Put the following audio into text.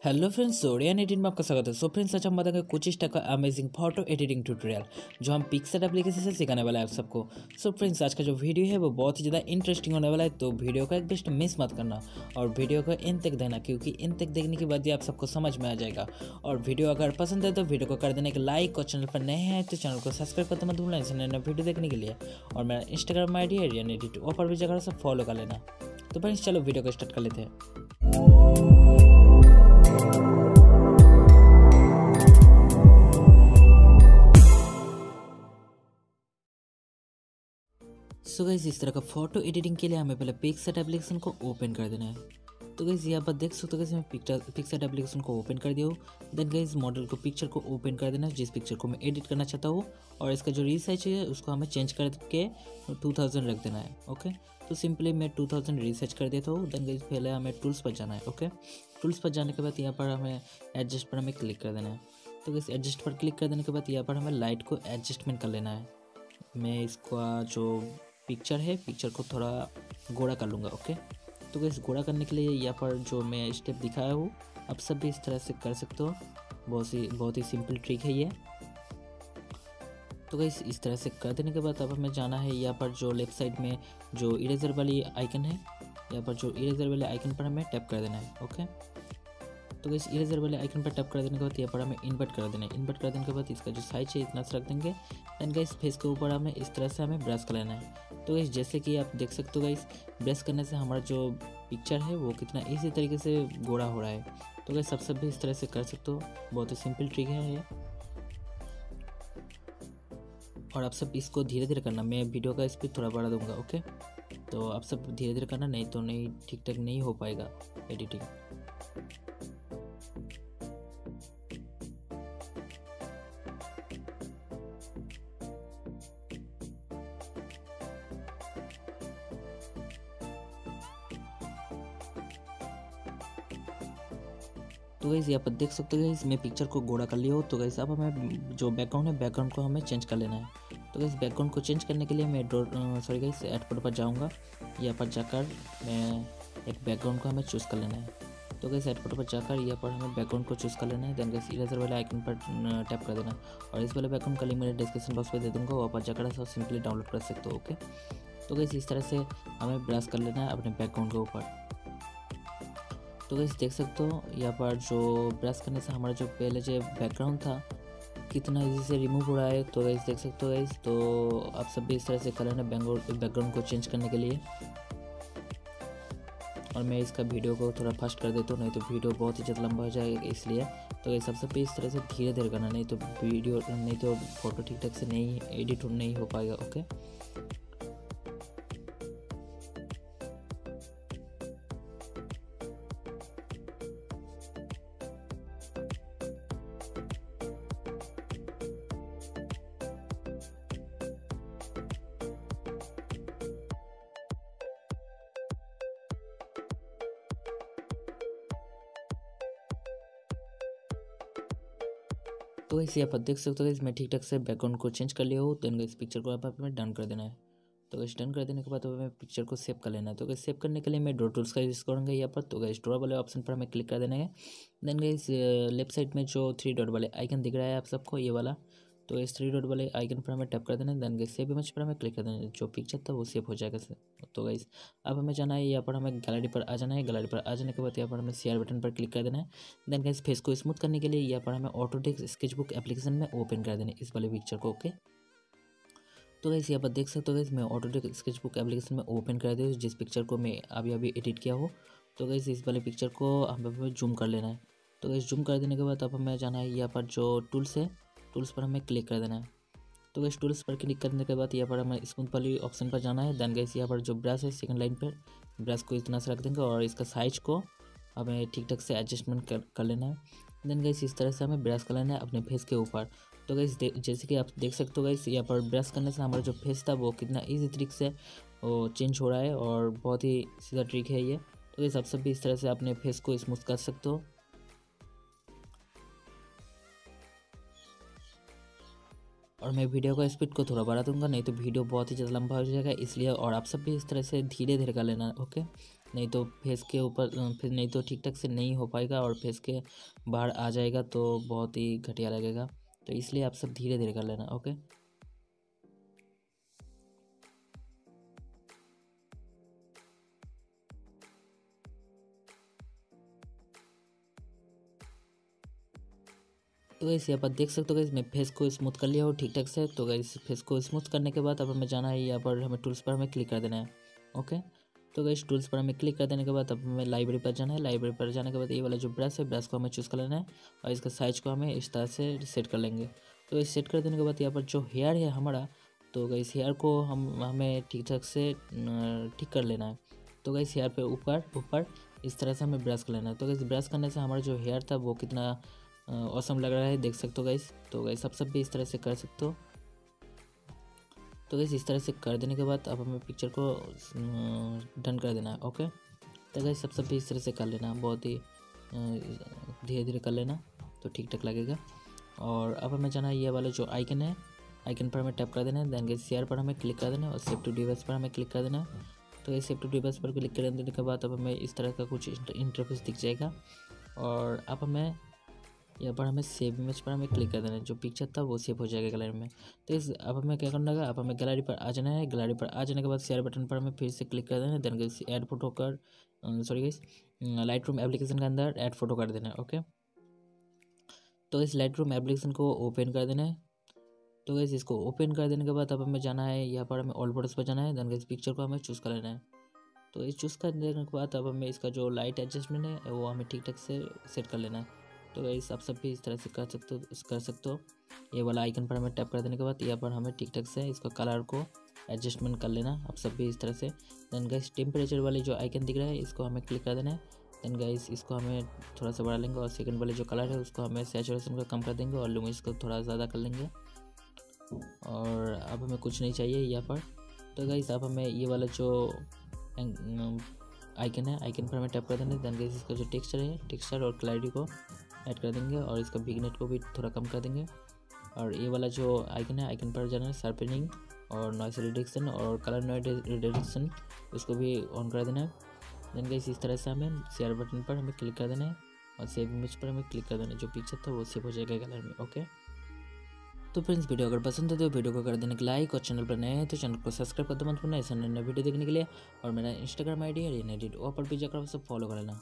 Hello friends, rayon edit में आपका स्वागत है। सो फ्रेंड्स, आज हम बताएंगे कुछ इस टाइप का अमेजिंग फोटो एडिटिंग ट्यूटोरियल जो हम पिक्सर्ट एप्लीकेशन से सिखाने वाला है आप सबको। सो फ्रेंड्स, आज का जो वीडियो है वो बहुत ही ज़्यादा इंटरेस्टिंग होने वाला है, तो वीडियो का एक बेस्ट मिस मत करना और वीडियो को एंड तक देखना, क्योंकि एंड तक देखने के बाद ही आप सबको समझ में आ जाएगा। और वीडियो अगर पसंद है तो वीडियो को कर देने के लाइक, और चैनल पर नए हैं तो चैनल को सब्सक्राइब करते मत भूलना इसे नए नए वीडियो देखने के लिए। और मेरा इंस्टाग्राम आई डी है रेयन एडिट, वहाँ पर भी जगह सब फॉलो कर लेना। तो फ्रेंड्स चलो वीडियो को स्टार्ट कर लेते हैं। सो गाइस, इस तरह का फोटो एडिटिंग के लिए हमें पहले पिक्सर्ट एप्लीकेशन को ओपन कर देना है। तो गाइस यहाँ पर देख सकते हो गाइस, मैं पिक्सर्ट एप्लीकेशन को ओपन कर दिया हूँ। देन गाइस मॉडल को पिक्चर को ओपन कर देना है जिस पिक्चर को मैं एडिट करना चाहता हूँ, और इसका जो रीसाइज है उसको हमें चेंज करके 2000 रख देना है। ओके, तो सिंपली मैं 2000 रीसाइज कर देता हूँ। देन गाइस पहले हमें टूल्स पर जाना है। ओके, टूल्स पर जाने के बाद यहाँ पर हमें एडजस्ट पर हमें क्लिक कर देना है। तो गाइस एडजस्ट पर क्लिक कर देने के बाद यहाँ पर हमें लाइट को एडजस्टमेंट कर लेना है। मैं इसका जो पिक्चर को थोड़ा गोरा कर लूँगा। ओके, तो गाइस गोरा करने के लिए यहाँ पर जो मैं स्टेप दिखाया हूँ आप सब भी इस तरह से कर सकते हो। बहुत ही सिंपल ट्रिक है ये। तो गाइस इस तरह से कर देने के बाद अब हमें जाना है यहाँ पर जो लेफ्ट साइड में जो इरेजर वाली आइकन है, यहाँ पर जो इरेजर वाले आइकन पर हमें टैप कर देना है। ओके, तो गाइस इरेजर वाले आइकन पर टैप कर देने के बाद यहाँ पर हमें इन्वर्ट कर देना है। इन्वर्ट कर देने के बाद इसका जो साइज है इतना सा रख देंगे। देन गाइस फेस के ऊपर हमें इस तरह से हमें ब्रश कर लेना है। तो गाइस जैसे कि आप देख सकते हो गाइस, ब्रश करने से हमारा जो पिक्चर है वो कितना इजी तरीके से गोरा हो रहा है। तो गाइस सब भी इस तरह से कर सकते हो, बहुत ही सिंपल ट्रिक है ये। और आप सब इसको धीरे धीरे करना, मैं वीडियो का स्पीड थोड़ा बढ़ा दूंगा। ओके, तो आप सब धीरे धीरे करना, नहीं तो नहीं ठीक ठाक नहीं हो पाएगा एडिटिंग। तो गाइस यहाँ पर देख सकते हो गाइस, मैं पिक्चर को गोरा कर लिया हो। तो गाइस अब हमें जो बैकग्राउंड है, बैकग्राउंड को हमें चेंज कर लेना है। तो गाइस बैकग्राउंड को चेंज करने के लिए मैं गाइस ऐड पर जाऊँगा। यहाँ पर जाकर मैं एक बैकग्राउंड को हमें चूज़ कर लेना है। तो गाइस ऐड पर जाकर यहाँ पर हमें बैकग्राउंड को चूज़ कर लेना है। देन गाइस इरेजर वाले आइकन पर टैप कर देना, और इस वाले बैकग्राउंड का लिंक मेरे डिस्क्रिप्शन बॉक्स में दे दूँगा, वहाँ पर जाकर सब सिंपली डाउनलोड कर सकते हो। ओके, तो गाइस इस तरह से हमें ब्रश कर लेना है अपने बैकग्राउंड के ऊपर। तो गाइस देख सकते हो यहाँ पर जो ब्रश करने से हमारा जो पहले जो बैकग्राउंड था कितना इजी से रिमूव हो रहा है। तो गाइस देख सकते हो गाइस, तो आप सब भी इस तरह से कर लेना बैकग्राउंड को चेंज करने के लिए। और मैं इसका वीडियो को थोड़ा फास्ट कर देता हूँ, नहीं तो वीडियो बहुत ही ज़्यादा लंबा हो जाएगा इसलिए। तो गाइस सब भी इस तरह से धीरे धीरे करना, नहीं तो फोटो ठीक ठाक से नहीं एडिट नहीं हो पाएगा। ओके, तो गाइस यहाँ पर देख सकते हो गाइस, मैं ठीक ठाक से बैकग्राउंड को चेंज कर लिया हूँ। देन गाइस पिक्चर को आप हमें डन कर देना है। तो गाइस डन कर देने के बाद हमें पिक्चर को सेव कर लेना है। तो गाइस सेव करने के लिए मैं ड्रॉ टूल्स का यूज़ करूँगा यहाँ पर। तो गाइस ड्रॉ वाले ऑप्शन पर हमें क्लिक कर देना है। देन गाइस लेफ्ट साइड में जो 3 डॉट वाले आइकन दिख रहा है आप सबको, ये वाला, तो इस 3 डॉट वाले आइकन पर हमें टैप कर देना है। देन गाइस सेव इमेज पर हमें क्लिक कर देना है, जो पिक्चर था वो सेव हो जाएगा। तो गाइस अब हमें जाना है यहाँ पर, हमें गैलरी पर आ जाना है। गैलरी पर आ जाने के बाद यहाँ पर हमें शेयर बटन पर क्लिक कर देना है। देन गाइस फेस को स्मूथ करने के लिए यहाँ पर हमें ऑटोडेस्क स्केचबुक एप्लीकेशन में ओपन कर देना है इस वाले पिक्चर को। ओके, तो गाइस यहाँ पर देख सकते हो गाइस, मैं ऑटोडेस्क स्केचबुक एप्लीकेशन में ओपन कर दिया जिस पिक्चर को मैं अभी एडिट किया हो। तो गाइस इस वाले पिक्चर को हमें जूम कर लेना है। तो गाइस जूम कर देने के बाद अब हमें जाना है यहाँ पर जो टूल्स है, टूल्स पर हमें क्लिक कर देना है। तो गाइस टूल्स पर क्लिक करने के बाद यहाँ पर हमें स्मूथ वाली ऑप्शन पर जाना है। देन गाइस यहाँ पर जो ब्रश है सेकंड लाइन पर, ब्रश को इतना सा रख देंगे और इसका साइज को हमें ठीक ठाक से एडजस्टमेंट कर लेना है। देन गाइस इस तरह से हमें ब्रश कर लेना है अपने फेस के ऊपर। तो गाइस जैसे कि आप देख सकते हो गाइस, यहाँ पर ब्रश करने से हमारा जो फेस था वो कितना ईजी तरीके से वो चेंज हो रहा है, और बहुत ही सीधा ट्रिक है ये। तो गाइस आप सब भी इस तरह से अपने फेस को स्मूथ कर सकते हो। और मैं वीडियो का स्पीड को थोड़ा बढ़ा दूंगा, नहीं तो वीडियो बहुत ही ज़्यादा लंबा हो जाएगा, इसलिए। और आप सब भी इस तरह से धीरे धीरे कर लेना, ओके। नहीं तो फेस के ऊपर फिर नहीं तो ठीक ठाक से नहीं हो पाएगा और फेस के बाहर आ जाएगा तो बहुत ही घटिया लगेगा, तो इसलिए आप सब धीरे धीरे कर लेना, ओके। तो गाइस यहाँ पर देख सकते हो गाइस मैं फेस को स्मूथ कर लिया हो ठीक ठाक से। तो गाइस फेस को स्मूथ करने के बाद अब हमें जाना है यहाँ पर, हमें टूल्स पर हमें क्लिक कर देना है, ओके। तो गाइस टूल्स पर हमें क्लिक कर देने के बाद अब हमें लाइब्रेरी पर जाना है। लाइब्रेरी पर जाने के बाद ये वाला जो ब्रश है, ब्रश को हमें चूज़ कर लेना है और इसका साइज़ को हमें इस तरह से सेट कर लेंगे। तो इस सेट कर देने के बाद यहाँ पर जो हेयर है हमारा, तो गाइस हेयर को हमें ठीक ठाक से ठीक कर लेना है। तो गाइस हेयर पे ऊपर इस तरह से हमें ब्रश कर लेना है। तो गाइस ब्रश करने से हमारा जो हेयर था वो कितना औसम लग रहा है, देख सकते हो गाइस। तो गाइस आप सब भी इस तरह से कर सकते हो। तो गाइस इस तरह से कर देने के बाद अब हमें पिक्चर को डन कर देना है, ओके। तो गाइस सब भी इस तरह से कर लेना, बहुत ही धीरे धीरे कर लेना तो ठीक ठाक लगेगा। और अब हमें जाना है ये वाला जो आइकन है, आइकन पर हमें टैप कर देना है। देन गाइस शेयर पर हमें क्लिक कर देना है और सेव टू डिवाइस पर हमें क्लिक कर देना है। तो ये सेव टू डिवाइस पर क्लिक कर देने के बाद अब हमें इस तरह का कुछ इंटरफेस दिख जाएगा। और अब हमें यहाँ पर हमें सेव इमेज पर हमें क्लिक कर देना है, जो पिक्चर था वो सेव हो जाएगा गैलरी में। तो इस अब हमें क्या करना है, अब हमें गैलरी पर आ जाना है। गैलरी पर आ जाने के बाद शेयर बटन पर हमें फिर से क्लिक कर देना है। देन गाइस ऐड फोटो कर लाइट रूम एप्लीकेशन के अंदर ऐड फोटो कर देना है, ओके। तो इस लाइट रूम एप्लीकेशन को ओपन कर देना है। तो गाइस इसको ओपन कर देने के बाद अब हमें जाना है यहाँ पर, हमें ऑल फोटोज पर जाना है। देन गाइस पिक्चर को हमें चूज़ कर लेना है। तो इस चूज़ कर देने के बाद अब हमें इसका जो लाइट एडजस्टमेंट है वो हमें ठीक ठाक से सेट कर लेना है। तो गाइस आप सब भी इस तरह से कर सकते हो। ये वाला आइकन पर हमें टैप कर देने के बाद यहाँ पर हमें ठीक ठाक से इसका कलर को एडजस्टमेंट कर लेना, आप सब भी इस तरह से। देन गाइस टेम्परेचर वाली जो आइकन दिख रहा है इसको हमें क्लिक कर देना है। देन गाइस इसको हमें थोड़ा सा बढ़ा लेंगे और सेकंड वाले जो कलर है उसको हमें सैचुरेशन को कम कर देंगे और लुमिनस को थोड़ा ज़्यादा कर लेंगे। और अब हमें कुछ नहीं चाहिए यहाँ पर। तो गाइस अब हमें ये वाला जो आइकन है, आइकन पर हमें टैप कर देंगे। देन गाइस इसका जो टेक्सचर है, टेक्सचर और क्लैरिटी को ऐड कर देंगे और इसका बिगनेट को भी थोड़ा कम कर देंगे। और ये वाला जो आइकन है, आइकन पर जाना है, शार्पनिंग और नॉइस रिडक्शन और कलर नॉइस रिडक्शन उसको भी ऑन कर देना है। देन गाइस इस तरह से हमें शेयर बटन पर हमें क्लिक कर देना है और सेव इमेज पर हमें क्लिक कर देना है, जो पिक्चर था वो सेव हो जाएगा गैलरी में, ओके। तो फ्रेंड्स वीडियो अगर पसंद है तो वीडियो को कर देने के लाइक, और चैनल पर नए हैं तो चैनल को सब्सक्राइब कर दो मत भूलना ऐसा नया वीडियो देखने के लिए। और मेरा इंस्टाग्राम ID है रेयन एडिट, वहाँ पर भी जाकर आप सब फॉलो कर लेना।